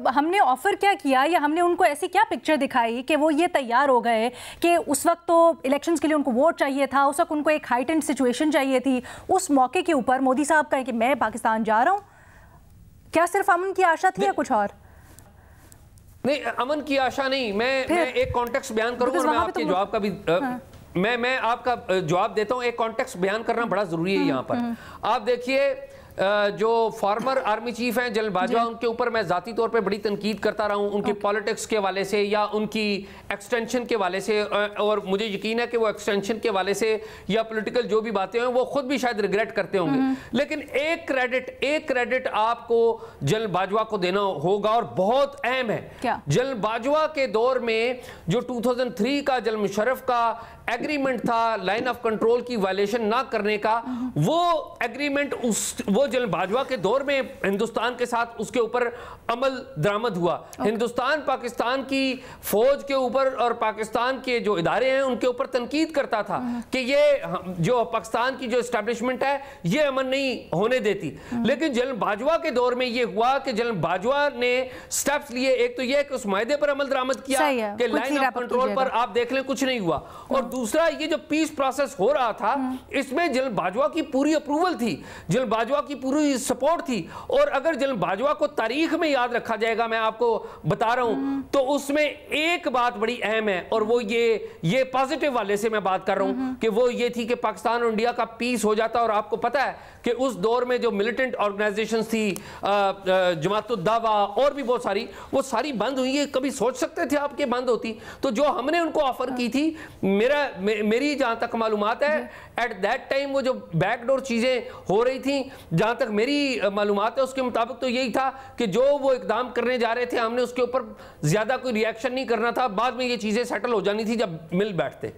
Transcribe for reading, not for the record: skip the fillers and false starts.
हमने ऑफर क्या किया या हमने उनको ऐसी क्या पिक्चर दिखाई कि वो ये तैयार हो गए कि उस वक्त तो इलेक्शंस के लिए उनको वोट चाहिए था, उस वक्त उनको एक हाइटेंड सिचुएशन चाहिए थी, उस मौके के ऊपर मोदी साहब कहें कि मैं पाकिस्तान जा रहा हूँ? क्या सिर्फ अमन की आशा थी या कुछ और? नहीं, अमन की आशा नहीं। मैं एक कॉन्टेक्स्ट बयान करूंगा और मैं आपके जवाब का भी मैं आपका जवाब देता हूं। एक कॉन्टेक्स्ट बयान करना बड़ा जरूरी है यहाँ पर। आप देखिए, जो फॉर्मर आर्मी चीफ हैं जनरल बाजवा, उनके ऊपर मैं जाती तौर पे बड़ी तनकीद करता रहा हूँ, उनकी पॉलिटिक्स के वाले से या उनकी एक्सटेंशन के वाले से, और मुझे यकीन है कि वो एक्सटेंशन के वाले से या पॉलिटिकल जो भी बातें हैं वो खुद भी शायद रिग्रेट करते होंगे। लेकिन एक क्रेडिट आपको जनरल बाजवा को देना होगा और बहुत अहम है। जनरल बाजवा के दौर में जो 2003 का जनरल मुशर्रफ का एग्रीमेंट था लाइन ऑफ कंट्रोल की वायलेशन ना करने का, वो एग्रीमेंट वो जनरल बाजवा के दौर में हिंदुस्तान के साथ उसके ऊपर अमल दरामद हुआ। हिंदुस्तान पाकिस्तान की फौज के ऊपर और पाकिस्तान के जो इदारे हैं उनके ऊपर तनकीद करता था कि ये जो पाकिस्तान की जो एस्टेब्लिशमेंट है ये अमन नहीं होने देती। लेकिन जनरल बाजवा के दौर में ये हुआ कि जनरल बाजवा ने स्टेप्स लिए। एक तो ये कि उस मायदे पर अमल दरामद किया कि लाइन ऑफ कंट्रोल पर आप देख लें कुछ नहीं हुआ, और दूसरा ये जो पीस प्रोसेस हो रहा था इसमें जनरल बाजवा की पूरी अप्रूवल थी, जनरल बाजवा की पूरी सपोर्ट थी। और अगर जनरल बाजवा को तारीख में याद रखा जाएगा, मैं आपको बता रहा हूं, तो उसमें एक बात बड़ी अहम है और वो ये पॉजिटिव वाले से मैं बात कर रहा हूं कि वो ये थी कि पाकिस्तान और इंडिया का पीस हो जाता। और आपको पता है कि उस दौर में जो मिलिटेंट ऑर्गेनाइजेशंस थी, जमातुद दावा और भी बहुत सारी, वो सारी बंद हुई है। कभी सोच सकते थे आपके बंद होती? तो जो हमने उनको ऑफर की थी, मेरी जहां तक मालूमात है एट दैट टाइम वो जो बैकडोर चीजें हो रही थी, जहां तक मेरी मालूमात है उसके मुताबिक तो यही था कि जो वो इकदाम करने जा रहे थे हमने उसके ऊपर ज्यादा कोई रिएक्शन नहीं करना था, बाद में ये चीजें सेटल हो जानी थी जब मिल बैठते।